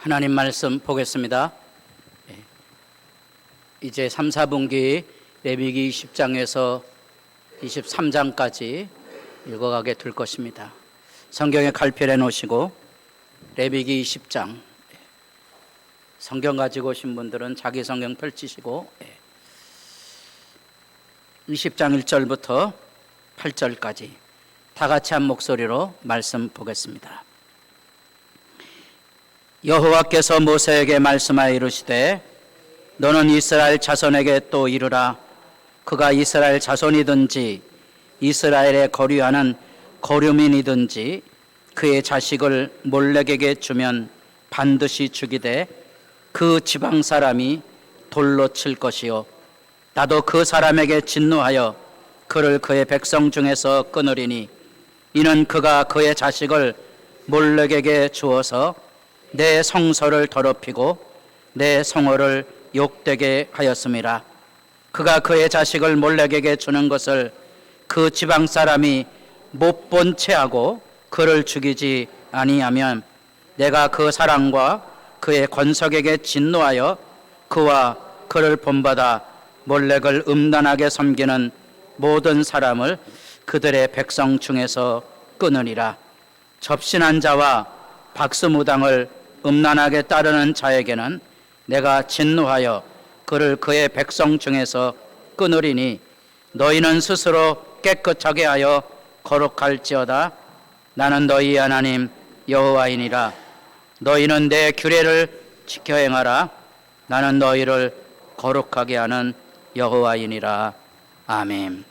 하나님 말씀 보겠습니다. 이제 3, 4분기 레위기 10장에서 23장까지 읽어가게 될 것입니다. 성경에 갈필해 놓으시고 레위기 10장, 성경 가지고 오신 분들은 자기 성경 펼치시고 20장 1절부터 8절까지 다 같이 한 목소리로 말씀 보겠습니다. 여호와께서 모세에게 말씀하여 이르시되 너는 이스라엘 자손에게 또 이르라. 그가 이스라엘 자손이든지 이스라엘에 거류하는 거류민이든지 그의 자식을 몰렉에게 주면 반드시 죽이되 그 지방 사람이 돌로 칠 것이요 나도 그 사람에게 진노하여 그를 그의 백성 중에서 끊으리니 이는 그가 그의 자식을 몰렉에게 주어서 내 성소를 더럽히고 내 성호를 욕되게 하였음이라. 그가 그의 자식을 몰렉에게 주는 것을 그 지방 사람이 못 본 채하고 그를 죽이지 아니하면 내가 그 사람과 그의 권석에게 진노하여 그와 그를 본받아 몰렉을 음란하게 섬기는 모든 사람을 그들의 백성 중에서 끊으리라. 접신한 자와 박수무당을 음란하게 따르는 자에게는 내가 진노하여 그를 그의 백성 중에서 끊으리니 너희는 스스로 깨끗하게 하여 거룩할지어다. 나는 너희 하나님 여호와이니라. 너희는 내 규례를 지켜 행하라. 나는 너희를 거룩하게 하는 여호와이니라. 아멘.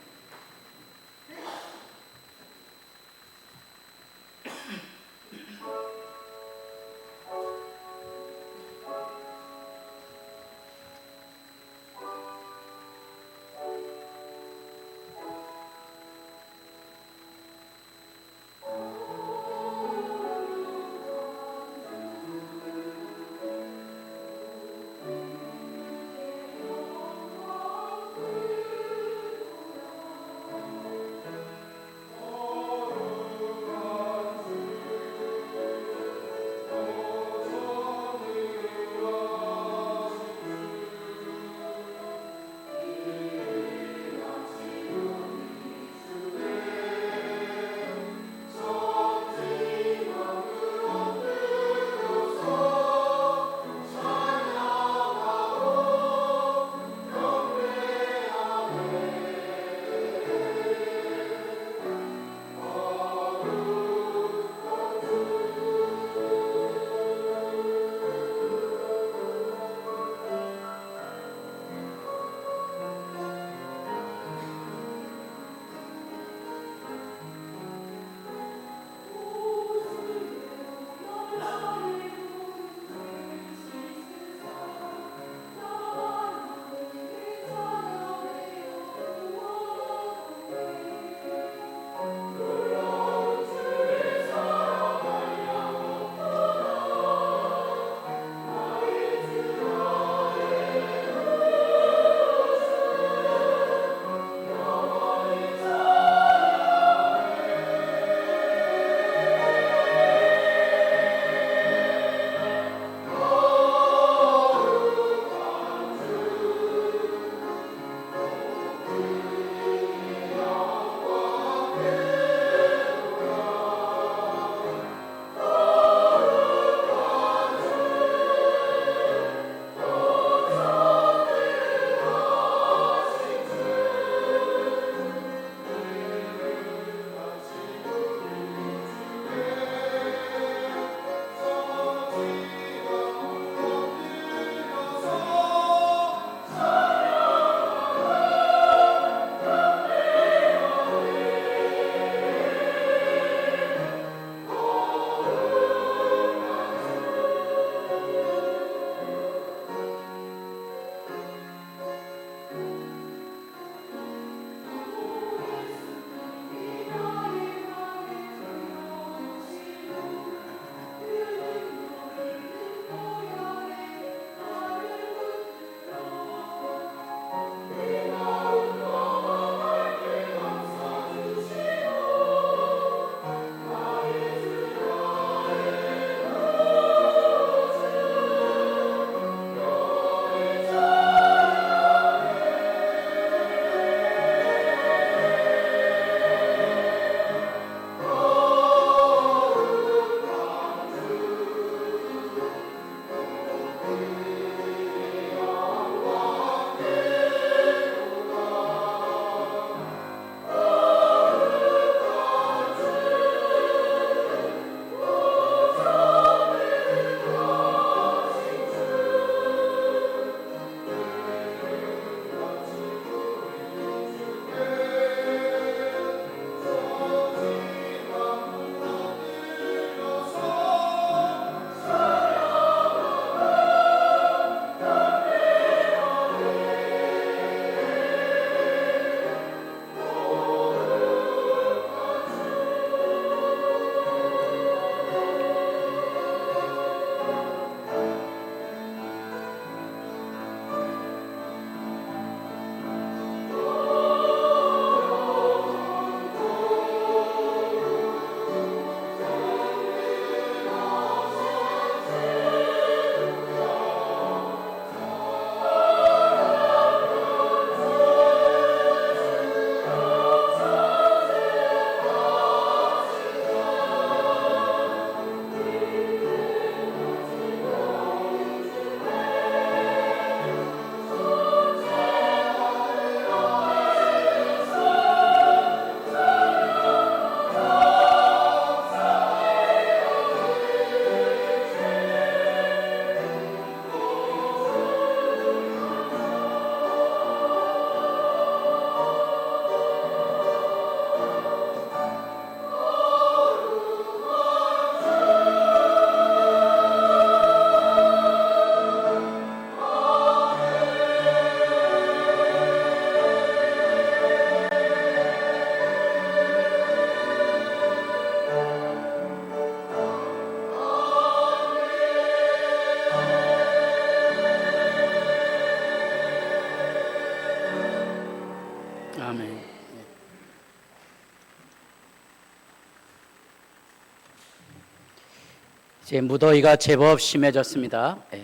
이제 무더위가 제법 심해졌습니다. 예.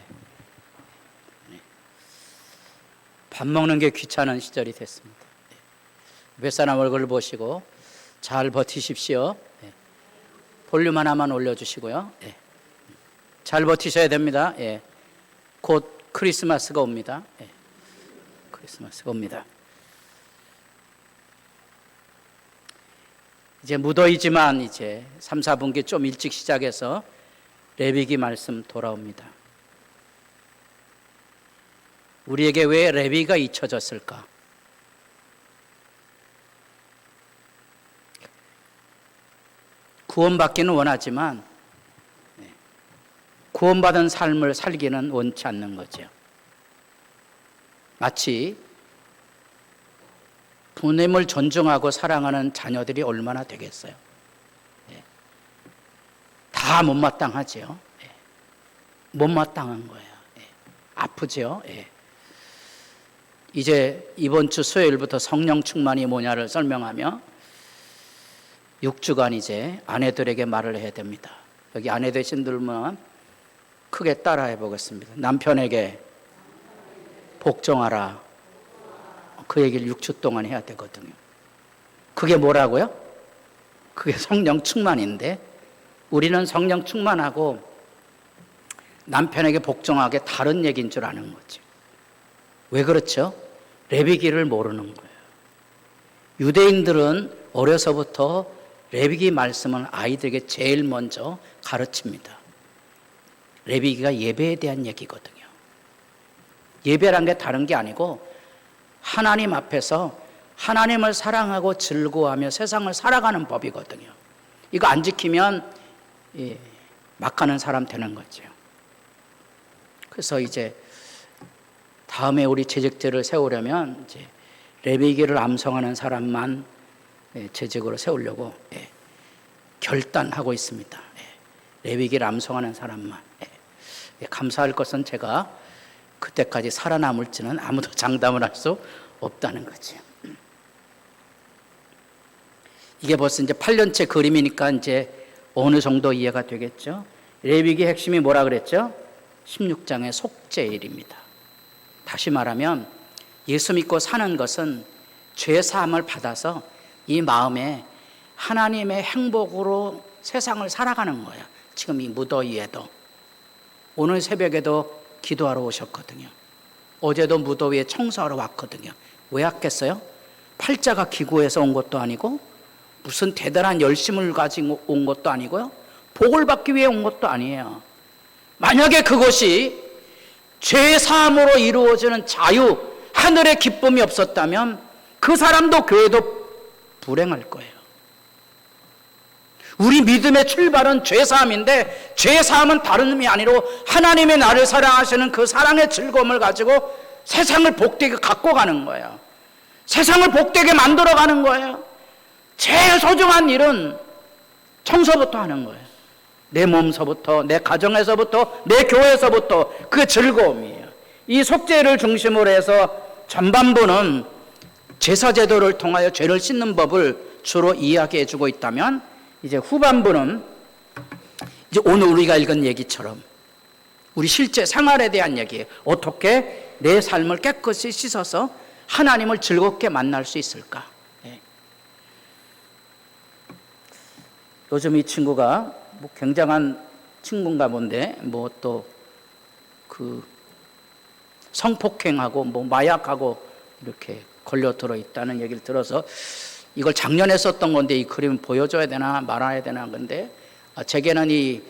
밥 먹는 게 귀찮은 시절이 됐습니다. 옆에 사람 얼굴을 보시고 잘 버티십시오. 예. 볼륨 하나만 올려주시고요. 예. 잘 버티셔야 됩니다. 예. 곧 크리스마스가 옵니다. 예. 크리스마스가 옵니다. 이제 무더위지만 이제 3, 4분기 좀 일찍 시작해서 레위기 말씀 돌아옵니다. 우리에게 왜 레위기가 잊혀졌을까? 구원받기는 원하지만 구원받은 삶을 살기는 원치 않는 거죠. 마치 부모님을 존중하고 사랑하는 자녀들이 얼마나 되겠어요? 다 못마땅하죠. 못마땅한 거예요. 아프죠. 이제 이번 주 수요일부터 성령 충만이 뭐냐를 설명하며 6주간 이제 아내들에게 말을 해야 됩니다. 여기 아내 되신 분은 크게 따라해 보겠습니다. 남편에게 복종하라. 그 얘기를 6주 동안 해야 되거든요. 그게 뭐라고요? 그게 성령 충만인데 우리는 성령 충만하고 남편에게 복종하게 다른 얘기인 줄 아는 거죠. 왜 그렇죠? 레위기를 모르는 거예요. 유대인들은 어려서부터 레위기 말씀을 아이들에게 제일 먼저 가르칩니다. 레위기가 예배에 대한 얘기거든요. 예배란 게 다른 게 아니고 하나님 앞에서 하나님을 사랑하고 즐거워하며 세상을 살아가는 법이거든요. 이거 안 지키면 막 가는 사람 되는 거죠. 그래서 이제 다음에 우리 재직들을 세우려면 이제 레위기를 암송하는 사람만 재직으로 세우려고 결단하고 있습니다. 레위기를 암송하는 사람만. 감사할 것은 제가 그때까지 살아남을지는 아무도 장담을 할 수 없다는 거죠. 이게 벌써 이제 8년째 그림이니까 이제 어느 정도 이해가 되겠죠. 레위기 핵심이 뭐라 그랬죠? 16장의 속죄일입니다. 다시 말하면 예수 믿고 사는 것은 죄 사함을 받아서 이 마음에 하나님의 행복으로 세상을 살아가는 거예요. 지금 이 무더위에도 오늘 새벽에도 기도하러 오셨거든요. 어제도 무더위에 청소하러 왔거든요. 왜 왔겠어요? 팔자가 기구해서 온 것도 아니고 무슨 대단한 열심을 가지고 온 것도 아니고요. 복을 받기 위해 온 것도 아니에요. 만약에 그것이 죄 사함으로 이루어지는 자유, 하늘의 기쁨이 없었다면 그 사람도 교회도 불행할 거예요. 우리 믿음의 출발은 죄사함인데 죄사함은 다른 의미 아니로 하나님의 나를 사랑하시는 그 사랑의 즐거움을 가지고 세상을 복되게 갖고 가는 거예요. 세상을 복되게 만들어가는 거예요. 제일 소중한 일은 청소부터 하는 거예요. 내 몸서부터, 내 가정에서부터, 내 교회에서부터 그 즐거움이에요. 이 속죄를 중심으로 해서 전반부는 제사제도를 통하여 죄를 씻는 법을 주로 이야기해 주고 있다면 이제 후반부는 이제 오늘 우리가 읽은 얘기처럼 우리 실제 생활에 대한 얘기예요. 어떻게 내 삶을 깨끗이 씻어서 하나님을 즐겁게 만날 수 있을까? 요즘 이 친구가 뭐 굉장한 친구인가 본데 뭐 또 그 성폭행하고 뭐 마약하고 이렇게 걸려 들어 있다는 얘기를 들어서 이걸 작년에 썼던 건데 이 그림 보여줘야 되나 말아야 되나 건데 제게는 이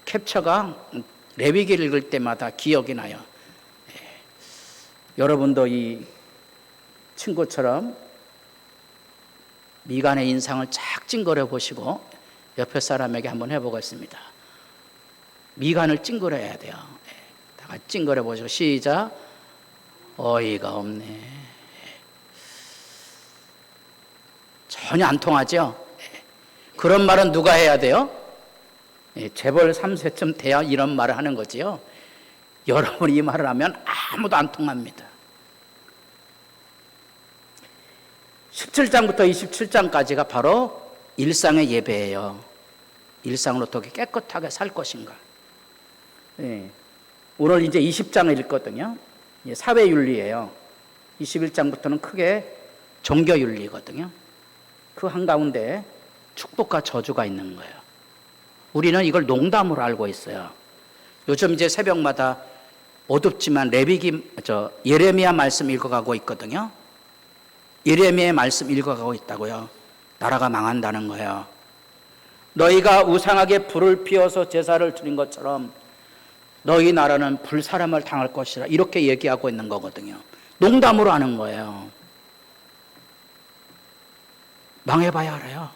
캡처가 레위기를 읽을 때마다 기억이 나요. 여러분도 이 친구처럼 미간의 인상을 쫙 찡그려 보시고 옆에 사람에게 한번 해보겠습니다. 미간을 찡그려야 돼요. 다 같이 찡그려 보시고 시작. 어이가 없네. 전혀 안 통하죠? 그런 말은 누가 해야 돼요? 재벌 3세쯤 돼야 이런 말을 하는 거지요. 여러분이 이 말을 하면 아무도 안 통합니다. 17장부터 27장까지가 바로 일상의 예배예요. 일상을 어떻게 깨끗하게 살 것인가. 예. 오늘 이제 20장을 읽거든요. 사회윤리예요. 21장부터는 크게 종교윤리거든요. 그 한가운데 축복과 저주가 있는 거예요. 우리는 이걸 농담으로 알고 있어요. 요즘 이제 새벽마다 어둡지만 예레미야 말씀 읽어가고 있거든요. 예레미야의 말씀 읽어가고 있다고요. 나라가 망한다는 거예요. 너희가 우상하게 불을 피워서 제사를 드린 것처럼 너희 나라는 불사람을 당할 것이라 이렇게 얘기하고 있는 거거든요. 농담으로 하는 거예요. 망해봐야 알아요.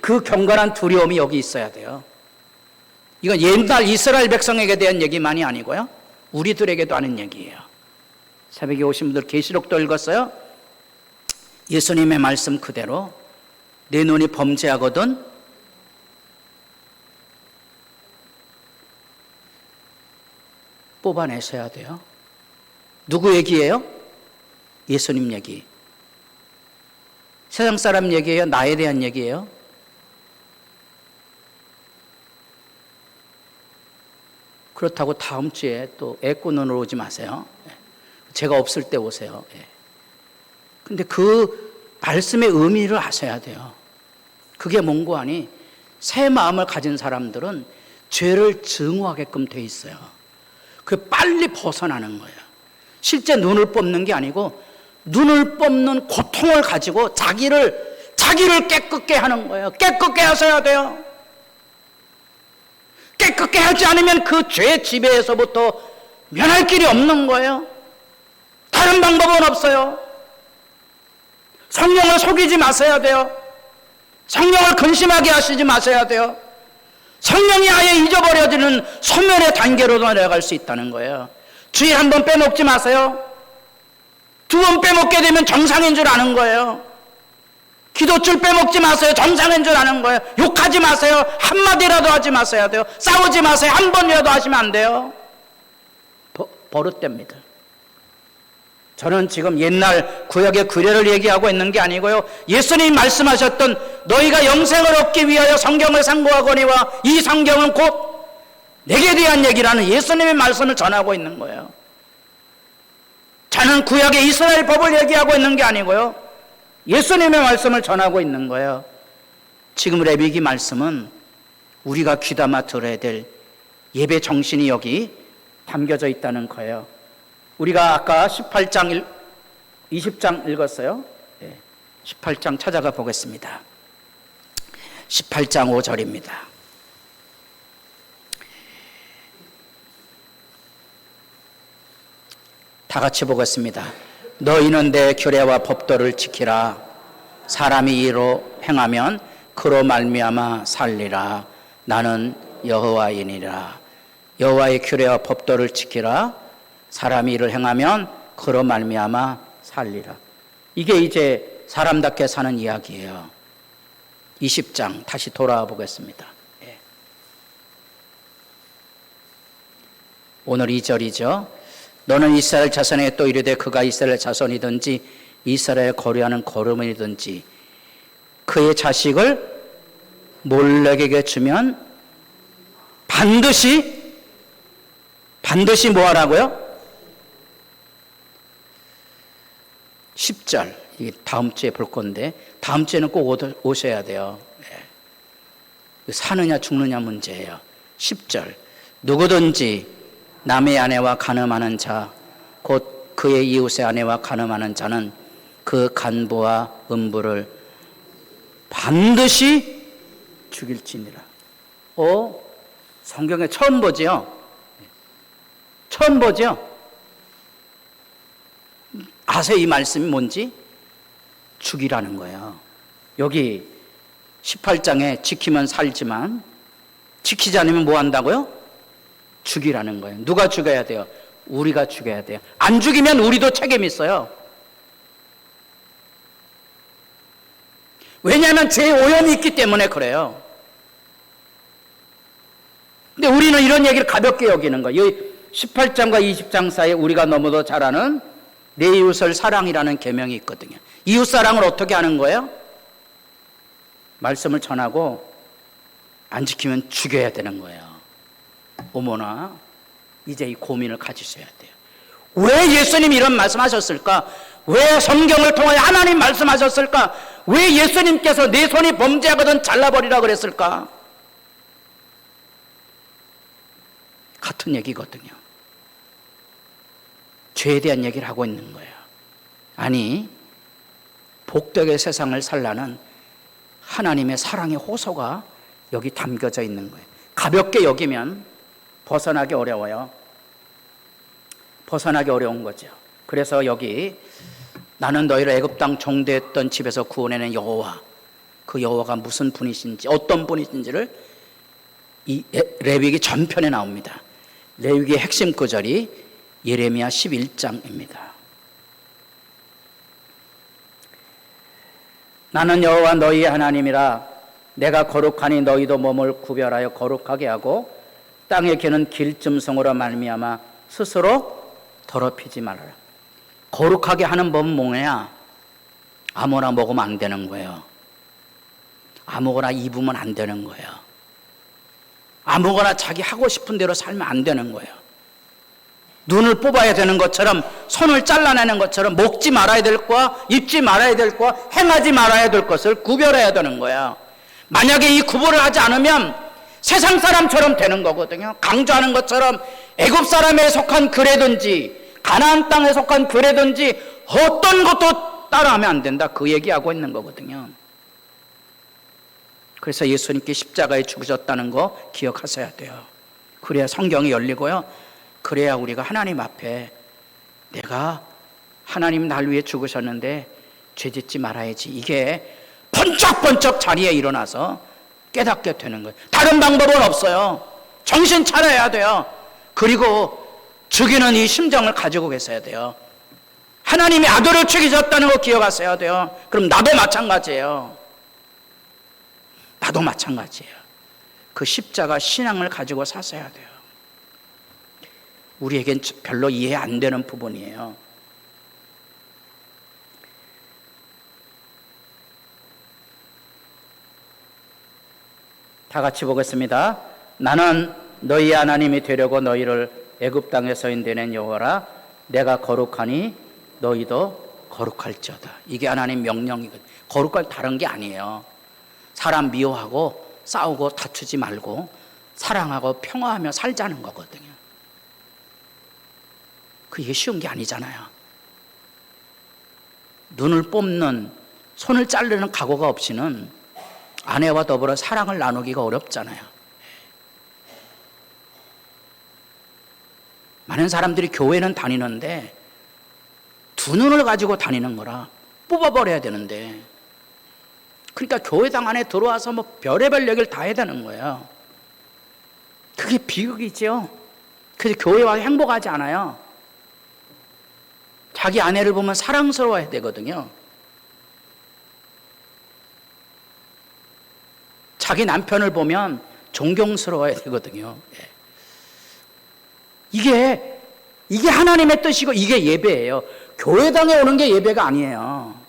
그 경건한 두려움이 여기 있어야 돼요. 이건 옛날 이스라엘 백성에게 대한 얘기만이 아니고요. 우리들에게도 하는 얘기예요. 새벽에 오신 분들 계시록도 읽었어요? 예수님의 말씀 그대로 내 눈이 범죄하거든 뽑아내셔야 돼요. 누구 얘기예요? 예수님 얘기. 세상 사람 얘기예요? 나에 대한 얘기예요? 그렇다고 다음 주에 또 애꾸눈으로 오지 마세요. 제가 없을 때 오세요. 근데 그 말씀의 의미를 아셔야 돼요. 그게 뭔고 하니 새 마음을 가진 사람들은 죄를 증오하게끔 돼 있어요. 그 빨리 벗어나는 거예요. 실제 눈을 뽑는 게 아니고 눈을 뽑는 고통을 가지고 자기를 깨끗게 하는 거예요. 깨끗게 하셔야 돼요. 깨끗게 하지 않으면 그 죄 지배에서부터 면할 길이 없는 거예요. 다른 방법은 없어요. 성령을 속이지 마셔야 돼요. 성령을 근심하게 하시지 마셔야 돼요. 성령이 아예 잊어버려지는 소멸의 단계로도 내려갈 수 있다는 거예요. 주일 한 번 빼먹지 마세요. 두 번 빼먹게 되면 정상인 줄 아는 거예요. 기도줄 빼먹지 마세요. 정상인 줄 아는 거예요. 욕하지 마세요. 한마디라도 하지 마셔야 돼요. 싸우지 마세요. 한 번이라도 하시면 안 돼요. 버릇됩니다. 저는 지금 옛날 구약의 규례를 얘기하고 있는 게 아니고요. 예수님이 말씀하셨던 너희가 영생을 얻기 위하여 성경을 상고하거니와 이 성경은 곧 내게 대한 얘기라는 예수님의 말씀을 전하고 있는 거예요. 저는 구약의 이스라엘 법을 얘기하고 있는 게 아니고요. 예수님의 말씀을 전하고 있는 거예요. 지금 레위기 말씀은 우리가 귀담아 들어야 될 예배 정신이 여기 담겨져 있다는 거예요. 우리가 아까 18장, 20장 읽었어요. 18장 찾아가 보겠습니다. 18장 5절입니다. 다 같이 보겠습니다. 너희는 내 규례와 법도를 지키라. 사람이 이로 행하면 그로 말미암아 살리라. 나는 여호와이니라. 여호와의 규례와 법도를 지키라. 사람이 이를 행하면 그로 말미암아 살리라. 이게 이제 사람답게 사는 이야기예요. 20장 다시 돌아와 보겠습니다. 오늘 2절이죠. 너는 이스라엘 자손에게 또 이르되 그가 이스라엘 자손이든지 이스라엘 거류하는 거름이든지 그의 자식을 몰렉에게 주면 반드시 뭐 하라고요? 10절, 이게 다음 주에 볼 건데 다음 주에는 꼭 오셔야 돼요. 사느냐 죽느냐 문제예요. 10절, 누구든지 남의 아내와 간음하는 자, 곧 그의 이웃의 아내와 간음하는 자는 그 간부와 음부를 반드시 죽일지니라. 성경에 처음 보지요? 처음 보죠? 아세요? 이 말씀이 뭔지? 죽이라는 거예요. 여기 18장에 지키면 살지만 지키지 않으면 뭐 한다고요? 죽이라는 거예요. 누가 죽여야 돼요? 우리가 죽여야 돼요. 안 죽이면 우리도 책임 있어요. 왜냐하면 죄의 오염이 있기 때문에 그래요. 근데 우리는 이런 얘기를 가볍게 여기는 거예요. 18장과 20장 사이에 우리가 너무도 잘 아는 내 이웃을 사랑이라는 계명이 있거든요. 이웃 사랑을 어떻게 하는 거예요? 말씀을 전하고 안 지키면 죽여야 되는 거예요. 어머나, 이제 이 고민을 가지셔야 돼요. 왜 예수님이 이런 말씀하셨을까? 왜 성경을 통하여 하나님 말씀하셨을까? 왜 예수님께서 내 손이 범죄하거든 잘라버리라 그랬을까? 같은 얘기거든요. 죄에 대한 얘기를 하고 있는 거예요. 아니, 복되게 세상을 살라는 하나님의 사랑의 호소가 여기 담겨져 있는 거예요. 가볍게 여기면 벗어나기 어려워요. 벗어나기 어려운 거죠. 그래서 여기 나는 너희를 애굽 땅 종되었던 집에서 구원해낸 여호와, 그 여호와가 무슨 분이신지, 어떤 분이신지를 이 레위기 전편에 나옵니다. 레위기의 핵심 구절이 예레미야 11장입니다. 나는 여호와 너희의 하나님이라. 내가 거룩하니 너희도 몸을 구별하여 거룩하게 하고 땅의 기는 길짐승으로 말미암아 스스로 더럽히지 말아라. 거룩하게 하는 법은 뭐냐? 아무나 먹으면 안 되는 거예요. 아무거나 입으면 안 되는 거예요. 아무거나 자기 하고 싶은 대로 살면 안 되는 거예요. 눈을 뽑아야 되는 것처럼, 손을 잘라내는 것처럼 먹지 말아야 될 거와 입지 말아야 될 거와 행하지 말아야 될 것을 구별해야 되는 거예요. 만약에 이 구분을 하지 않으면 세상 사람처럼 되는 거거든요. 강조하는 것처럼 애굽 사람에 속한 그래든지 가나안 땅에 속한 그래든지 어떤 것도 따라하면 안 된다, 그 얘기하고 있는 거거든요. 그래서 예수님께 십자가에 죽으셨다는 거 기억하셔야 돼요. 그래야 성경이 열리고요. 그래야 우리가 하나님 앞에 내가 하나님 날 위해 죽으셨는데 죄짓지 말아야지, 이게 번쩍번쩍 자리에 일어나서 깨닫게 되는 거예요. 다른 방법은 없어요. 정신 차려야 돼요. 그리고 죽이는 이 심정을 가지고 계셔야 돼요. 하나님이 아들을 죽이셨다는 거 기억하셔야 돼요. 그럼 나도 마찬가지예요. 나도 마찬가지예요. 그 십자가 신앙을 가지고 사셔야 돼요. 우리에겐 별로 이해 안 되는 부분이에요. 다 같이 보겠습니다. 나는 너희 하나님이 되려고 너희를 애굽 땅에서 인도낸 여호와라. 내가 거룩하니 너희도 거룩할지어다. 이게 하나님 명령이거든요. 거룩할 다른 게 아니에요. 사람 미워하고 싸우고 다투지 말고 사랑하고 평화하며 살자는 거거든요. 그게 쉬운 게 아니잖아요. 눈을 뽑는, 손을 자르는 각오가 없이는 아내와 더불어 사랑을 나누기가 어렵잖아요. 많은 사람들이 교회는 다니는데 두 눈을 가지고 다니는 거라 뽑아버려야 되는데, 그러니까 교회당 안에 들어와서 뭐 별의별 얘기를 다 해야 되는 거예요. 그게 비극이죠. 그래서 교회 와서 행복하지 않아요. 자기 아내를 보면 사랑스러워야 되거든요. 자기 남편을 보면 존경스러워야 되거든요. 이게 하나님의 뜻이고 이게 예배예요. 교회당에 오는 게 예배가 아니에요.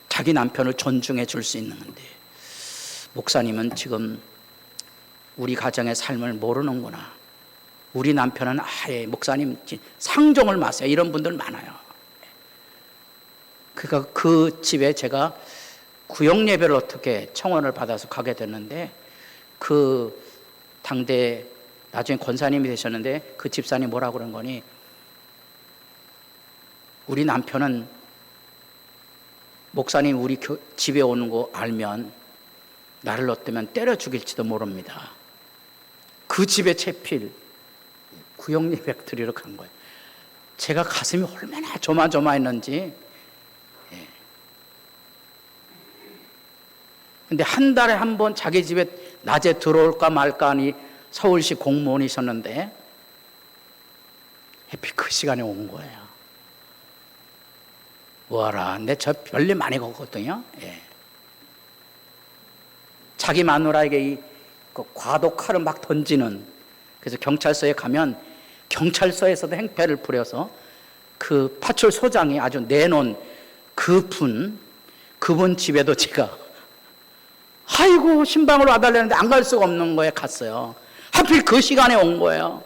자기 남편을 존중해 줄 수 있는 건데, 목사님은 지금 우리 가정의 삶을 모르는구나. 우리 남편은 아예 목사님 상종을 마세요. 이런 분들 많아요. 그러니까 그 집에 제가 구역 예배를 어떻게 청원을 받아서 가게 됐는데, 그 당대 나중에 권사님이 되셨는데 그 집사님 뭐라고 그런 거니, 우리 남편은 목사님 우리 집에 오는 거 알면 나를 어쩌면 때려 죽일지도 모릅니다. 그 집에 채필 구역 예배 드리러 간 거예요. 제가 가슴이 얼마나 조마조마했는지. 근데 한 달에 한 번 자기 집에 낮에 들어올까 말까 하니 서울시 공무원이셨는데 하필 그 시간에 온 거예요. 뭐하라. 근데 저 별일 많이 걷거든요. 자기 마누라에게 그 과도칼을 막 던지는, 그래서 경찰서에 가면 경찰서에서도 행패를 부려서 그 파출소장이 아주 내놓은 그 그분 집에도 제가 아이고 신방으로 와달라는데 안 갈 수가 없는 거에 갔어요. 하필 그 시간에 온 거예요.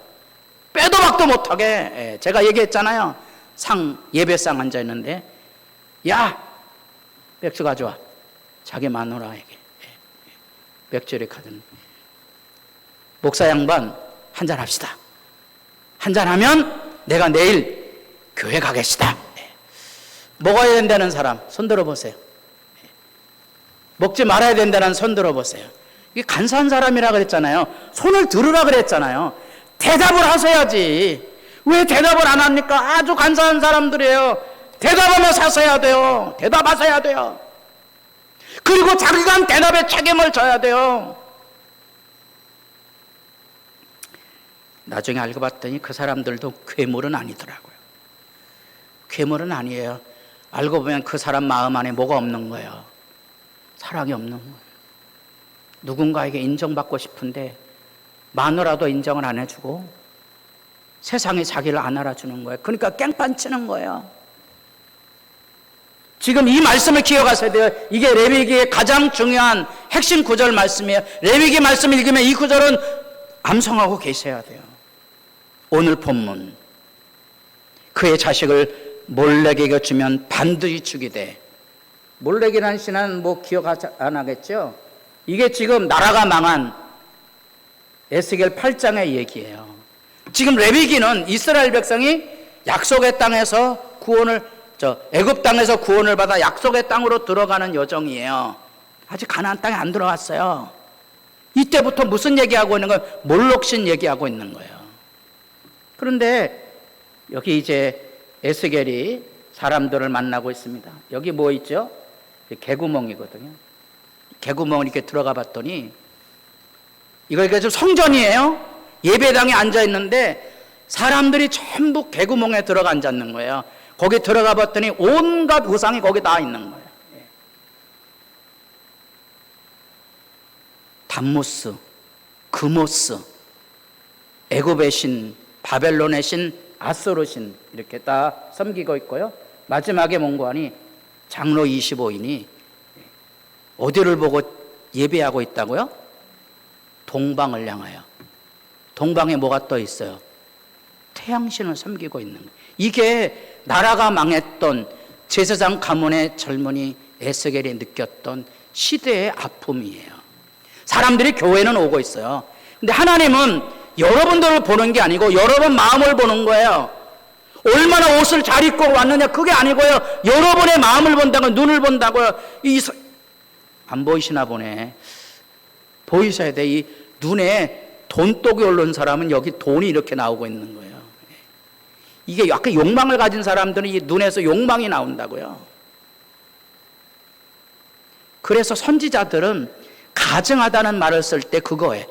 빼도 박도 못하게. 제가 얘기했잖아요. 예배상 앉아있는데 야 맥주 가져와. 자기 마누라에게 맥주 이렇게 하더니 목사 양반 한잔 합시다. 한잔하면 내가 내일 교회 가겠시다. 먹어야 된다는 사람 손 들어보세요. 먹지 말아야 된다는 손 들어보세요. 이게 간사한 사람이라 그랬잖아요. 손을 들으라 그랬잖아요. 대답을 하셔야지. 왜 대답을 안 합니까? 아주 간사한 사람들이에요. 대답하면 사셔야 돼요. 대답하셔야 돼요. 그리고 자기가 대답에 책임을 져야 돼요. 나중에 알고 봤더니 그 사람들도 괴물은 아니더라고요. 괴물은 아니에요. 알고 보면 그 사람 마음 안에 뭐가 없는 거예요. 사랑이 없는 거예요. 누군가에게 인정받고 싶은데 마누라도 인정을 안 해주고 세상에 자기를 안 알아주는 거예요. 그러니까 깽판 치는 거예요. 지금 이 말씀을 기억하셔야 돼요. 이게 레위기의 가장 중요한 핵심 구절 말씀이에요. 레위기 말씀 읽으면 이 구절은 암송하고 계셔야 돼요. 오늘 본문 그의 자식을 몰렉에게 주면 반드시 죽이되, 몰렉이라는 신은 뭐 기억 안 하겠죠? 이게 지금 나라가 망한 에스겔 8장의 얘기예요. 지금 레위기는 이스라엘 백성이 약속의 땅에서 애굽 땅에서 구원을 받아 약속의 땅으로 들어가는 여정이에요. 아직 가나안 땅에 안 들어갔어요. 이때부터 무슨 얘기하고 있는 거예요? 몰록신 얘기하고 있는 거예요. 그런데 여기 이제 에스겔이 사람들을 만나고 있습니다. 여기 뭐 있죠? 개구멍이거든요. 개구멍을 이렇게 들어가 봤더니 이거 좀 성전이에요. 예배당에 앉아 있는데 사람들이 전부 개구멍에 들어가 앉았는 거예요. 거기 들어가 봤더니 온갖 우상이 거기 다 있는 거예요. 담무스, 그모스, 애굽의 신, 바벨론의 신, 아수르 신 이렇게 다 섬기고 있고요. 마지막에 뭔고하니 장로 25인이 어디를 보고 예배하고 있다고요? 동방을 향하여. 동방에 뭐가 떠 있어요? 태양신을 섬기고 있는 거예요. 이게 나라가 망했던 제사장 가문의 젊은이 에스겔이 느꼈던 시대의 아픔이에요. 사람들이 교회는 오고 있어요. 근데 하나님은 여러분들을 보는 게 아니고 여러분 마음을 보는 거예요. 얼마나 옷을 잘 입고 왔느냐 그게 아니고요. 여러분의 마음을 본다고, 눈을 본다고요. 안 보이시나 보네. 보이셔야 돼. 이 눈에 돈독이 오른 사람은 여기 돈이 이렇게 나오고 있는 거예요. 이게 약간 욕망을 가진 사람들은 이 눈에서 욕망이 나온다고요. 그래서 선지자들은 가증하다는 말을 쓸 때 그거예요.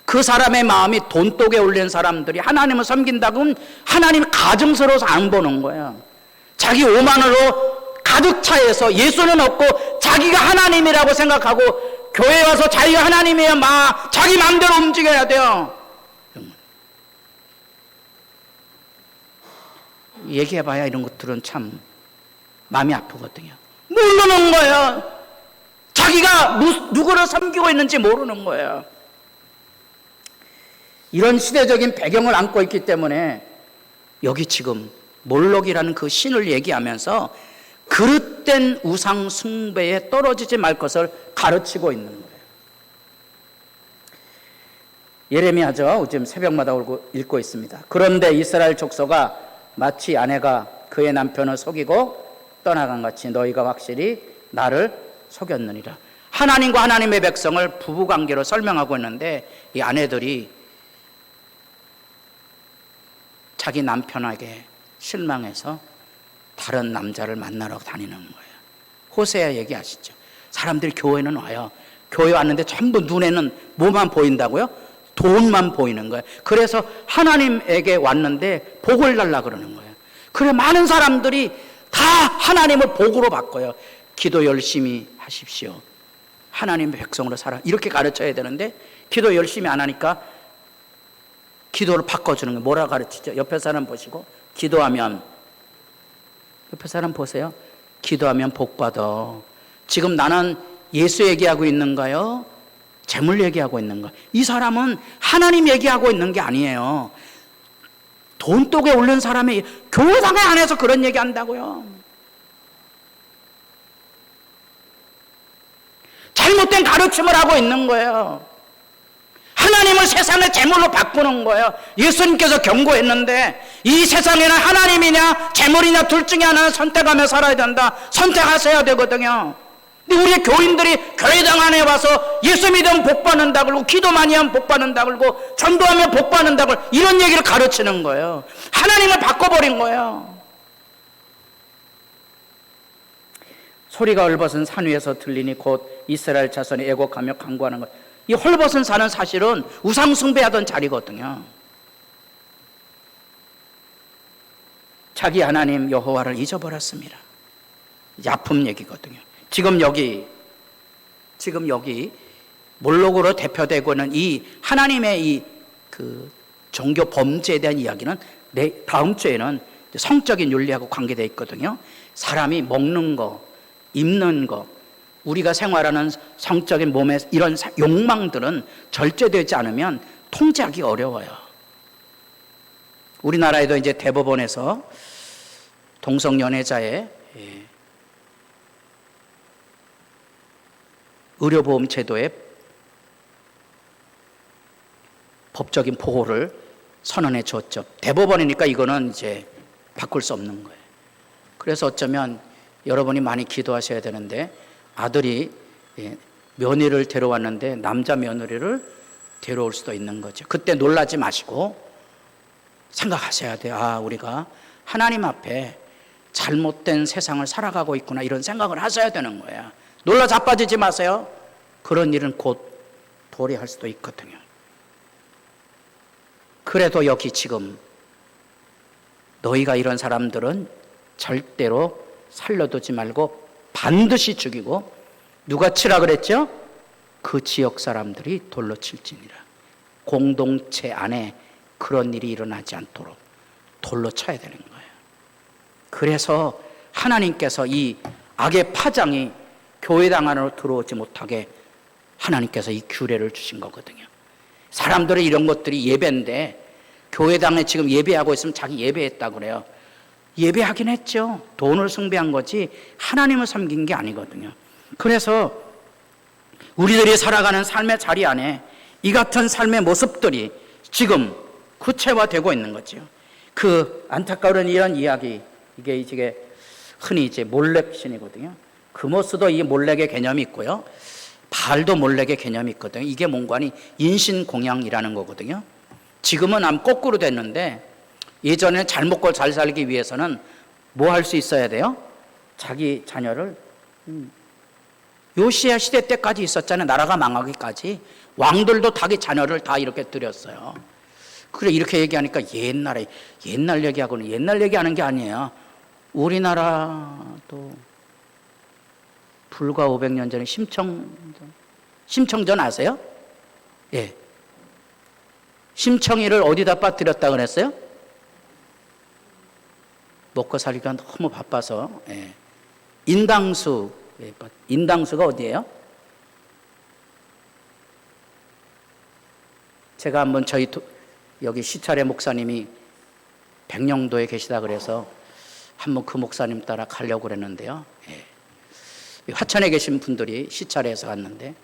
그 사람의 마음이 돈독에 올린 사람들이 하나님을 섬긴다고는 하나님이 가증스러워서 안 보는 거예요. 자기 오만으로 가득 차여서 예수는 없고 자기가 하나님이라고 생각하고 교회 와서 자기가 하나님이야 자기 마음대로 움직여야 돼요. 얘기해봐야 이런 것들은 참 마음이 아프거든요. 모르는 거예요. 자기가 누구를 섬기고 있는지 모르는 거예요. 이런 시대적인 배경을 안고 있기 때문에 여기 지금 몰록이라는 그 신을 얘기하면서 그릇된 우상 숭배에 떨어지지 말 것을 가르치고 있는 거예요. 예레미야죠. 지금 새벽마다 읽고 있습니다. 그런데 이스라엘 족속아 마치 아내가 그의 남편을 속이고 떠나간 같이 너희가 확실히 나를 속였느니라. 하나님과 하나님의 백성을 부부관계로 설명하고 있는데 이 아내들이 자기 남편에게 실망해서 다른 남자를 만나러 다니는 거예요. 호세아 얘기하시죠. 사람들이 교회는 와요. 교회 왔는데 전부 눈에는 뭐만 보인다고요? 돈만 보이는 거예요. 그래서 하나님에게 왔는데 복을 달라 그러는 거예요. 그래 많은 사람들이 다 하나님을 복으로 바꿔요. 기도 열심히 하십시오. 하나님의 백성으로 살아. 이렇게 가르쳐야 되는데 기도 열심히 안 하니까 기도를 바꿔주는 거예요. 뭐라 가르치죠? 옆에 사람 보시고 기도하면 옆에 사람 보세요. 기도하면 복 받아. 지금 나는 예수 얘기하고 있는가요? 재물 얘기하고 있는가? 이 사람은 하나님 얘기하고 있는 게 아니에요. 돈독에 오른 사람이 교회당회 안에서 그런 얘기 한다고요. 잘못된 가르침을 하고 있는 거예요. 하나님을 세상의 재물로 바꾸는 거예요. 예수님께서 경고했는데 이 세상에는 하나님이냐 재물이냐 둘 중에 하나는 선택하며 살아야 된다. 선택하셔야 되거든요. 근데 우리 교인들이 교회당 안에 와서 예수 믿으면 복 받는다 그러고 기도 많이 하면 복 받는다 그러고 전도하면 복 받는다 그러고 이런 얘기를 가르치는 거예요. 하나님을 바꿔버린 거예요. 소리가 헐벗은 산 위에서 들리니 곧 이스라엘 자손이 애곡하며 간구하는 것. 이 헐벗은 산은 사실은 우상 숭배하던 자리거든요. 자기 하나님 여호와를 잊어버렸습니다. 아픔 얘기거든요. 지금 여기 몰록으로 대표되고 있는 이 하나님의 이 그 종교 범죄에 대한 이야기는 다음 주에는 성적인 윤리하고 관계되어 있거든요. 사람이 먹는 거, 입는 거, 우리가 생활하는 성적인 몸의 이런 욕망들은 절제되지 않으면 통제하기 어려워요. 우리나라에도 이제 대법원에서 동성연애자의 의료보험 제도의 법적인 보호를 선언해 줬죠. 대법원이니까 이거는 이제 바꿀 수 없는 거예요. 그래서 어쩌면 여러분이 많이 기도하셔야 되는데 아들이 며느리를 데려왔는데 남자 며느리를 데려올 수도 있는 거죠. 그때 놀라지 마시고 생각하셔야 돼요. 아, 우리가 하나님 앞에 잘못된 세상을 살아가고 있구나 이런 생각을 하셔야 되는 거예요. 놀라 자빠지지 마세요. 그런 일은 곧 도래할 수도 있거든요. 그래도 여기 지금 너희가 이런 사람들은 절대로 살려두지 말고 반드시 죽이고 누가 치라 그랬죠? 그 지역 사람들이 돌로 칠지니라. 공동체 안에 그런 일이 일어나지 않도록 돌로 쳐야 되는 거예요. 그래서 하나님께서 이 악의 파장이 교회당 안으로 들어오지 못하게 하나님께서 이 규례를 주신 거거든요. 사람들의 이런 것들이 예배인데 교회당에 지금 예배하고 있으면 자기 예배했다고 그래요. 예배하긴 했죠. 돈을 숭배한 거지 하나님을 섬긴 게 아니거든요. 그래서 우리들이 살아가는 삶의 자리 안에 이 같은 삶의 모습들이 지금 구체화되고 있는 거죠. 그 안타까운 이런 이야기, 이게 흔히 이제 몰렉신이거든요. 금오스도 이 몰렉의 개념이 있고요. 바알도 몰렉의 개념이 있거든요. 이게 뭔가니 인신공양이라는 거거든요. 지금은 아마 거꾸로 됐는데 예전에 잘 먹고 잘 살기 위해서는 뭐 할 수 있어야 돼요? 자기 자녀를 요시야 시대 때까지 있었잖아요. 나라가 망하기까지 왕들도 자기 자녀를 다 이렇게 드렸어요. 그래 이렇게 얘기하니까 옛날 얘기하고는 옛날 얘기하는 게 아니에요. 우리나라도 불과 500년 전에 심청전 아세요? 예. 심청이를 어디다 빠뜨렸다 그랬어요? 먹고 살기가 너무 바빠서. 예. 인당수. 예. 인당수가 어디예요? 제가 한번 여기 시찰의 목사님이 백령도에 계시다 그래서 한번 그 목사님 따라 가려고 그랬는데요. 예. 화천에 계신 분들이 시찰에서 갔는데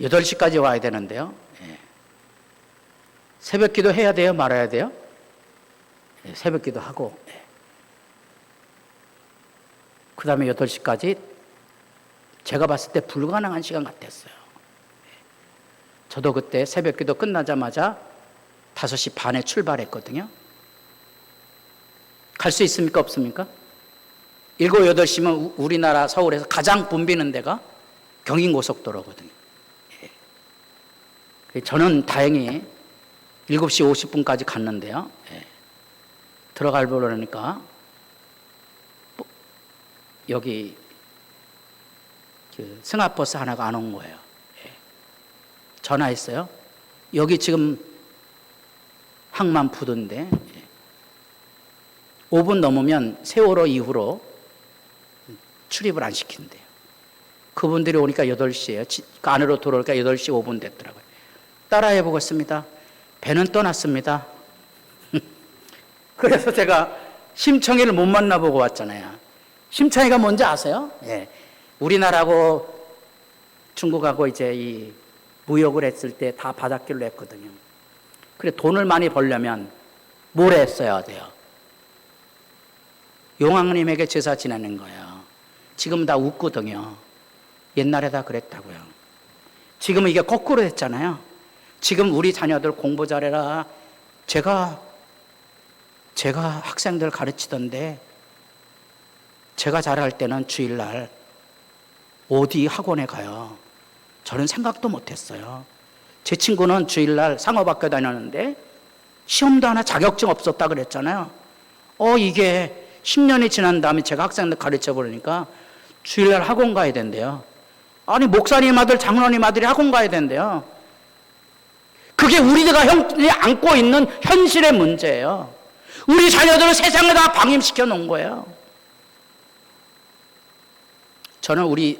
8시까지 와야 되는데요. 예. 새벽 기도 해야 돼요? 말아야 돼요? 예. 새벽 기도 하고. 예. 그 다음에 8시까지 제가 봤을 때 불가능한 시간 같았어요. 예. 저도 그때 새벽 기도 끝나자마자 5시 반에 출발했거든요. 갈 수 있습니까? 없습니까? 7, 8시면 우리나라 서울에서 가장 붐비는 데가 경인고속도로거든요. 예. 저는 다행히 7시 50분까지 갔는데요. 예. 들어가려고 그러니까 여기 그 승합버스 하나가 안 온 거예요. 예. 전화했어요. 여기 지금 항만 부두인데 5분 넘으면 세월호 이후로 출입을 안 시킨대요. 그분들이 오니까 8시에요. 그 안으로 들어오니까 8시 5분 됐더라고요. 따라해 보겠습니다. 배는 떠났습니다. 그래서 제가 심청이를 못 만나보고 왔잖아요. 심청이가 뭔지 아세요? 예. 우리나라하고 중국하고 이제 이 무역을 했을 때 다 바닷길로 했거든요. 그래 돈을 많이 벌려면 뭘 했어야 돼요? 용왕님에게 제사 지내는 거예요. 지금 다 웃거든요. 옛날에 다 그랬다고요. 지금은 이게 거꾸로 됐잖아요. 지금 우리 자녀들 공부 잘해라. 제가 학생들 가르치던데 제가 잘할 때는 주일날 어디 학원에 가요. 저는 생각도 못했어요. 제 친구는 주일날 상업학교 다녔는데 시험도 하나 자격증 없었다 그랬잖아요. 이게 10년이 지난 다음에 제가 학생들 가르쳐 보려니까 주일날 학원 가야 된대요. 아니 목사님 아들, 장로님 아들이 학원 가야 된대요. 그게 우리가 안고 있는 현실의 문제예요. 우리 자녀들을 세상에 다 방임시켜 놓은 거예요. 저는 우리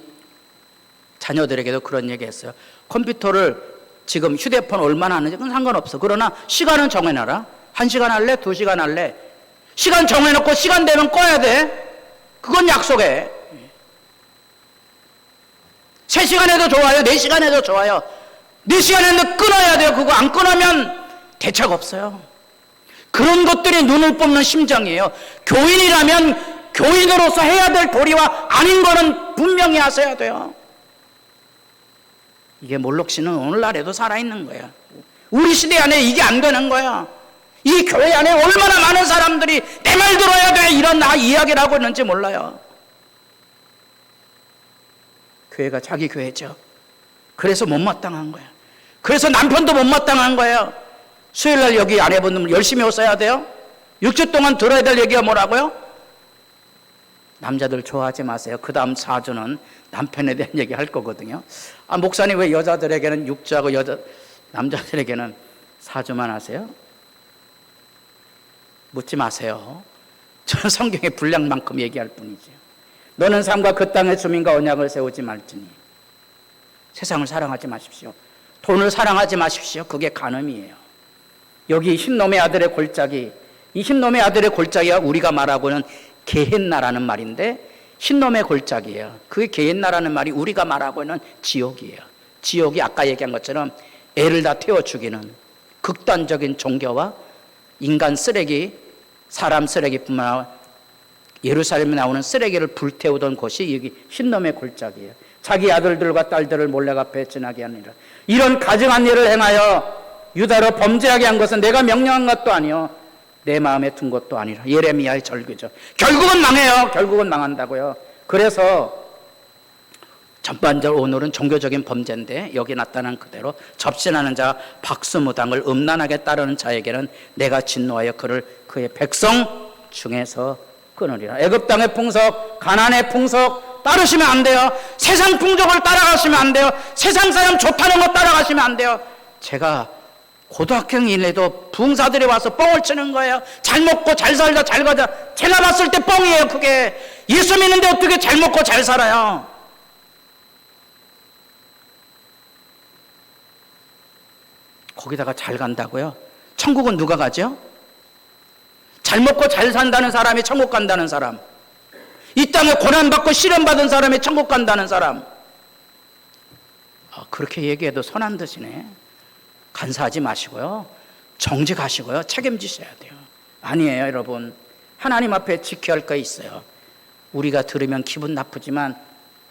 자녀들에게도 그런 얘기 했어요. 컴퓨터를 지금 휴대폰 얼마나 하는지 그건 상관없어. 그러나 시간은 정해놔라. 1시간 할래? 2시간 할래? 시간 정해놓고 시간 되면 꺼야 돼. 그건 약속해. 3시간 해도 좋아요. 4시간 해도 좋아요. 4시간 했는데 끊어야 돼요. 그거 안 끊으면 대책 없어요. 그런 것들이 눈을 뽑는 심정이에요. 교인이라면 교인으로서 해야 될 도리와 아닌 거는 분명히 하셔야 돼요. 이게 몰록씨는 오늘날에도 살아있는 거야. 우리 시대 안에 이게 안 되는 거야. 이 교회 안에 얼마나 많은 사람들이 내 말 들어야 돼 이런 이야기를 하고 있는지 몰라요. 교회가 자기 교회죠. 그래서 못마땅한 거야. 그래서 남편도 못마땅한 거예요. 수요일날 여기 아내분들 열심히 오셔야 돼요. 6주 동안 들어야 될 얘기가 뭐라고요? 남자들 좋아하지 마세요. 그 다음 4주는 남편에 대한 얘기 할 거거든요. 목사님 왜 여자들에게는 6주하고 남자들에게는 4주만 하세요? 묻지 마세요. 저는 성경의 분량만큼 얘기할 뿐이죠. 너는 삶과 그 땅의 주민과 언약을 세우지 말지니 세상을 사랑하지 마십시오. 돈을 사랑하지 마십시오. 그게 간음이에요. 여기 흰놈의 아들의 골짜기, 이 흰놈의 아들의 골짜기가 우리가 말하고는 게헨나라는 말인데 흰놈의 골짜기예요. 그게 게헨나라는 말이 우리가 말하고는 지옥이에요. 지옥이 아까 얘기한 것처럼 애를 다 태워 죽이는 극단적인 종교와 인간 쓰레기, 사람 쓰레기뿐만 아니라 예루살렘에 나오는 쓰레기를 불태우던 곳이 여기 흰놈의 골짜기예요. 자기 아들들과 딸들을 몰래가 배신하게 하느니라. 이런 가증한 일을 행하여 유다로 범죄하게 한 것은 내가 명령한 것도 아니요 내 마음에 둔 것도 아니라. 예레미야의 절규죠. 결국은 망해요. 결국은 망한다고요. 그래서 전반적으로 오늘은 종교적인 범죄인데 여기 나타난 그대로 접신하는 자 박수무당을 음란하게 따르는 자에게는 내가 진노하여 그를 그의 백성 중에서 끊으리라. 애굽 땅의 풍속, 가나안의 풍속 따르시면 안 돼요. 세상 풍속을 따라가시면 안 돼요. 세상 사람 좋다는 거 따라가시면 안 돼요. 제가 고등학생인데도 부흥사들이 와서 뻥을 치는 거예요. 잘 먹고 잘 살자 잘 가자. 제가 봤을 때 뻥이에요. 그게 예수 믿는데 어떻게 잘 먹고 잘 살아요? 거기다가 잘 간다고요? 천국은 누가 가죠? 잘 먹고 잘 산다는 사람이 천국 간다는 사람, 이 땅에 고난받고 시련받은 사람이 천국 간다는 사람. 그렇게 얘기해도 선한 듯이네. 간사하지 마시고요. 정직하시고요. 책임지셔야 돼요. 아니에요, 여러분. 하나님 앞에 지켜야 할 거 있어요. 우리가 들으면 기분 나쁘지만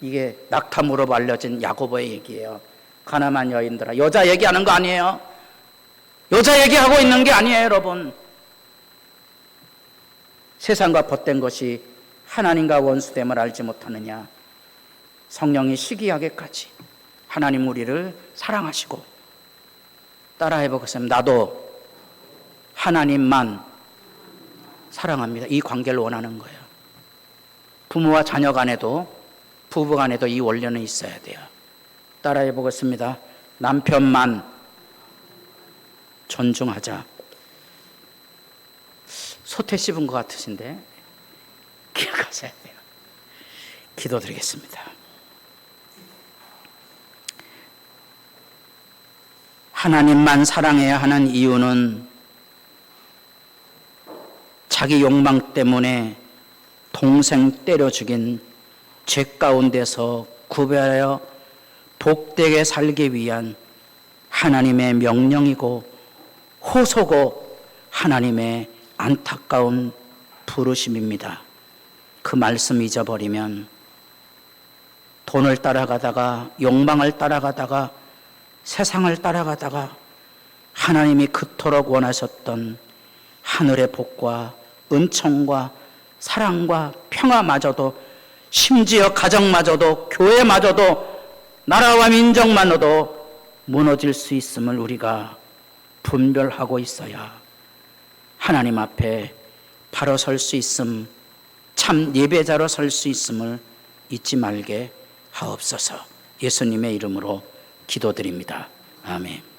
이게 낙탐으로 알려진 야고보의 얘기예요. 가나안 여인들아. 여자 얘기하는 거 아니에요. 여자 얘기하고 있는 게 아니에요, 여러분. 세상과 벗된 것이 하나님과 원수됨을 알지 못하느냐. 성령이 시기하게까지 하나님 우리를 사랑하시고, 따라해 보겠습니다. 나도 하나님만 사랑합니다. 이 관계를 원하는 거예요. 부모와 자녀 간에도, 부부 간에도 이 원리는 있어야 돼요. 따라해 보겠습니다. 남편만 존중하자. 소태 씹은 것 같으신데 기억하셔야 돼요. 기도드리겠습니다. 하나님만 사랑해야 하는 이유는 자기 욕망 때문에 동생 때려 죽인 죄 가운데서 구별하여 복되게 살기 위한 하나님의 명령이고 호소고 하나님의 안타까운 부르심입니다. 그 말씀 잊어버리면 돈을 따라가다가 욕망을 따라가다가 세상을 따라가다가 하나님이 그토록 원하셨던 하늘의 복과 은총과 사랑과 평화마저도 심지어 가정마저도 교회마저도 나라와 민족만으로도 무너질 수 있음을 우리가 분별하고 있어야 하나님 앞에 바로 설 수 있음, 참 예배자로 설 수 있음을 잊지 말게 하옵소서. 예수님의 이름으로 기도드립니다. 아멘.